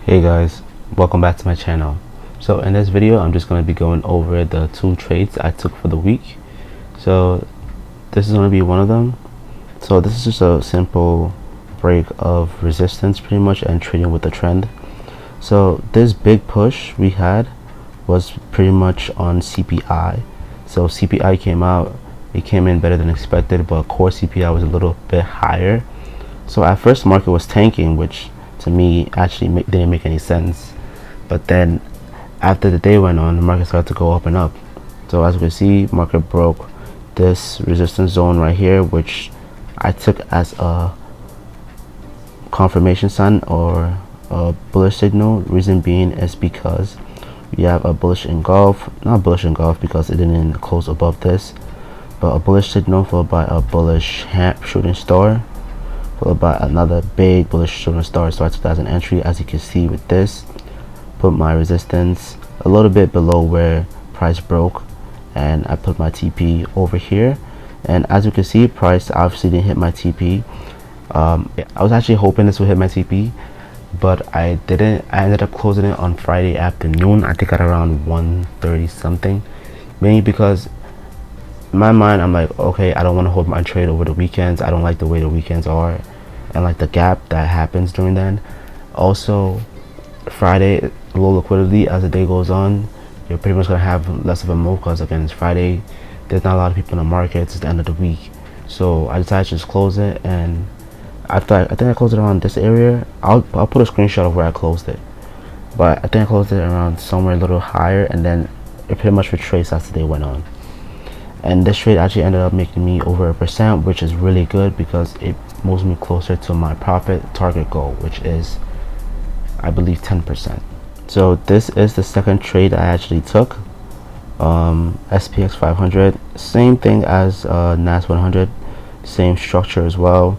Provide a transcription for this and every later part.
Hey guys, welcome back to my channel. So in this video I'm just going to be going over the two trades I took for the week. So this is going to be one of them. So this is just a simple break of resistance pretty much and trading with the trend. So this big push we had was pretty much on CPI. So CPI came out, it came in better than expected, but core CPI was a little bit higher. So at first the market was tanking, which to me actually didn't make any sense. But then after the day went on, the market started to go up and up. So as we can see, market broke this resistance zone right here, which I took as a confirmation sign or a bullish signal. Reason being is because we have a bullish engulf, not bullish engulf because it didn't close above this, but a bullish signal followed by a bullish shooting star, followed by another big bullish shooting star. So I took that as an entry. As you can see with this, put my resistance a little bit below where price broke, and I put my TP over here. And as you can see, price obviously didn't hit my TP. I was actually hoping this would hit my TP, but I didn't. I ended up closing it on Friday afternoon, I think at around 1:30 something, mainly because in my mind I'm like, okay, I don't want to hold my trade over the weekends. I don't like the way the weekends are and like the gap that happens during then. Also Friday, low liquidity. As the day goes on, you're pretty much gonna have less of a move because again it's Friday, there's not a lot of people in the market, it's the end of the week. So I decided to just close it, and after I think I closed it around this area. I'll put a screenshot of where I closed it, but I think I closed it around somewhere a little higher, and then it pretty much retraced as the day went on. And this trade actually ended up making me over 1%, which is really good because it moves me closer to my profit target goal, which is I believe 10%. So this is the second trade I actually took. SPX 500, same thing as NAS 100, same structure as well,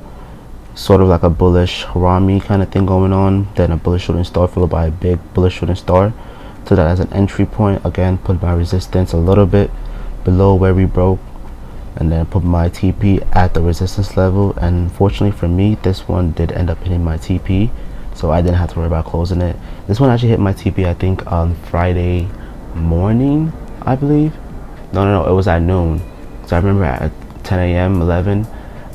sort of like a bullish Harami kind of thing going on, then a bullish shooting star followed by a big bullish shooting star. So that as an entry point, again put my resistance a little bit below where we broke, and then put my TP at the resistance level. And fortunately for me, this one did end up hitting my TP, so I didn't have to worry about closing it. This one actually hit my TP I think on Friday morning, I believe. No, it was at noon. So I remember at 10 a.m 11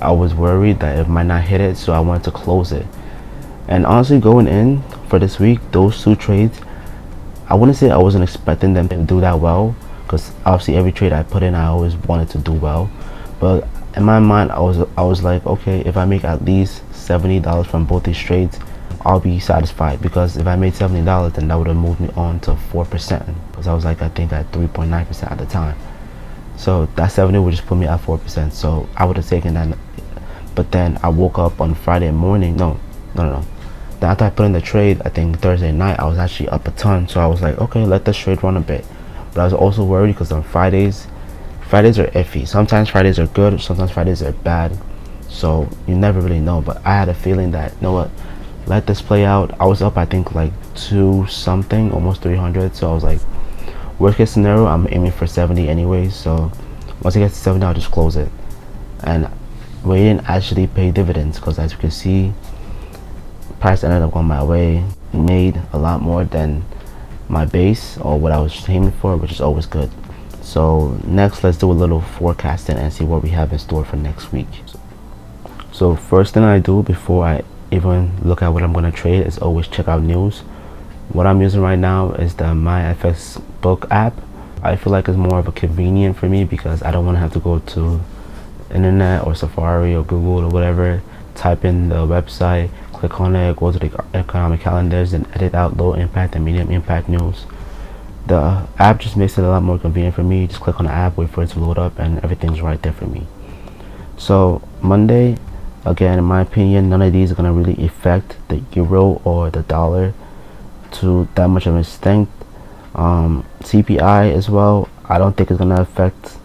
I was worried that it might not hit it, so I wanted to close it. And honestly, going in for this week, those two trades, I wouldn't say I wasn't expecting them to do that well, because obviously every trade I put in I always wanted to do well, but in my mind I was like, okay, if I make at least $70 from both these trades, I'll be satisfied, because if I made $70, then that would have moved me on to 4%, because I was like I think at 3.9% at the time. So that 70 would just put me at 4%, so I would have taken that. But then I woke up on Friday morning, no. Then after I put in the trade, I think Thursday night, I was actually up a ton, so I was like, okay, let this trade run a bit. But I was also worried because on Fridays are iffy. Sometimes Fridays are good, sometimes Fridays are bad, so you never really know. But I had a feeling that, you know what, let this play out. I was up I think like 2 something, almost 300, so I was like, worst case scenario I'm aiming for 70 anyways, so once it gets to 70 I'll just close it. And we didn't actually pay dividends, because as you can see, price ended up going my way, made a lot more than my base or what I was aiming for, which is always good. So next, let's do a little forecasting and see what we have in store for next week. So first thing I do before I even look at what I'm going to trade is always check out news. What I'm using right now is the MyFX book app. I feel like it's more of a convenient for me because I don't want to have to go to internet or Safari or Google or whatever, type in the website, click on it, go to the economic calendars, and edit out low impact and medium impact news. The app just makes it a lot more convenient for me. Just click on the app, wait for it to load up, and everything's right there for me. So Monday, again, in my opinion, none of these are going to really affect the euro or the dollar to that much of an extent. CPI as well, I don't think it's going to affect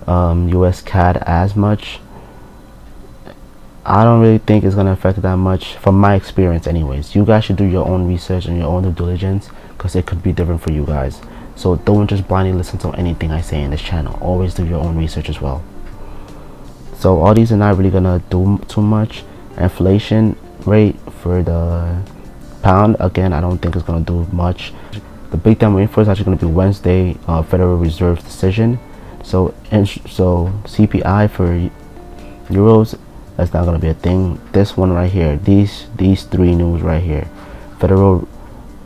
US CAD as much. I don't really think it's going to affect it that much from my experience anyways. You guys should do your own research and your own due diligence, because it could be different for you guys. So don't just blindly listen to anything I say in this channel. Always do your own research as well. So all these are not really going to do too much. Inflation rate for the pound, again, I don't think it's going to do much. The big thing I'm waiting for is actually going to be Wednesday, Federal Reserve decision. So CPI for euros, that's not going to be a thing. This one right here, these three news right here: federal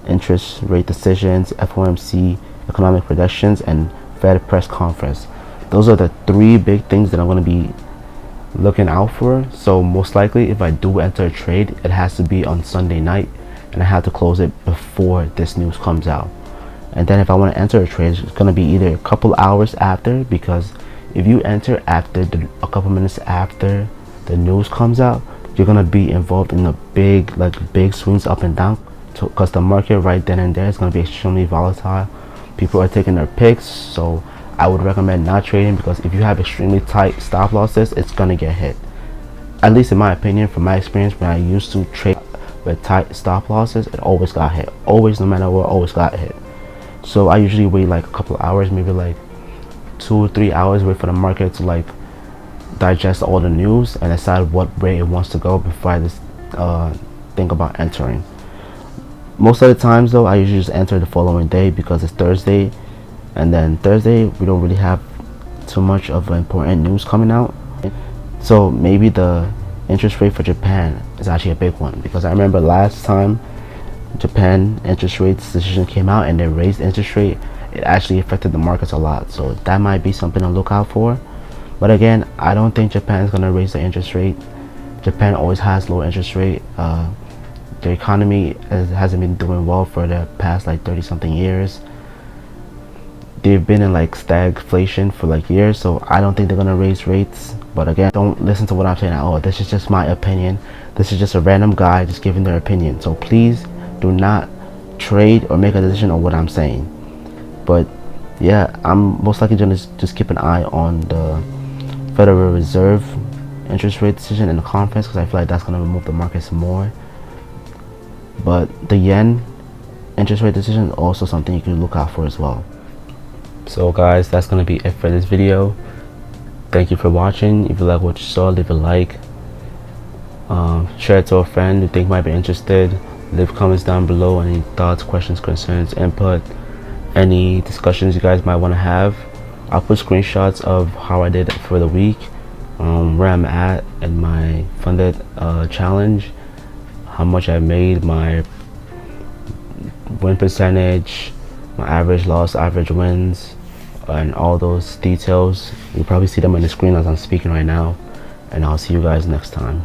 interest rate decisions, FOMC economic projections, and Fed press conference. Those are the three big things that I'm going to be looking out for. So most likely, if I do enter a trade, it has to be on Sunday night, and I have to close it before this news comes out. And then if I want to enter a trade, it's going to be either a couple hours after, because if you enter after a couple minutes after the news comes out, you're going to be involved in a big swings up and down, because the market right then and there is going to be extremely volatile. People are taking their picks, so I would recommend not trading, because if you have extremely tight stop losses, it's going to get hit. At least in my opinion, from my experience, when I used to trade with tight stop losses, it always got hit. Always, no matter what, always got hit. So I usually wait like a couple of hours, maybe like 2 or 3 hours, wait for the market to like digest all the news and decide what way it wants to go before I just think about entering. Most of the times though, I usually just enter the following day, because it's Thursday, and then Thursday we don't really have too much of important news coming out. So maybe the interest rate for Japan is actually a big one, because I remember last time Japan interest rates decision came out and they raised interest rate, it actually affected the markets a lot. So that might be something to look out for. But again, I don't think Japan is going to raise the interest rate. Japan always has low interest rate. Their economy hasn't been doing well for the past like 30 something years. They've been in like stagflation for like years, so I don't think they're going to raise rates. But again, don't listen to what I'm saying. Oh, this is just my opinion. This is just a random guy just giving their opinion. So please do not trade or make a decision on what I'm saying. But yeah, I'm most likely going to just keep an eye on the Federal Reserve interest rate decision in the conference, because I feel like that's going to move the markets more. But the yen interest rate decision is also something you can look out for as well. So guys, that's going to be it for this video. Thank you for watching. If you like what you saw, leave a like, share it to a friend you think might be interested. Leave comments down below, any thoughts, questions, concerns, input, any discussions you guys might want to have. I'll put screenshots of how I did for the week, where I'm at in my funded challenge, how much I made, my win percentage, my average loss, average wins, and all those details. You'll probably see them on the screen as I'm speaking right now, and I'll see you guys next time.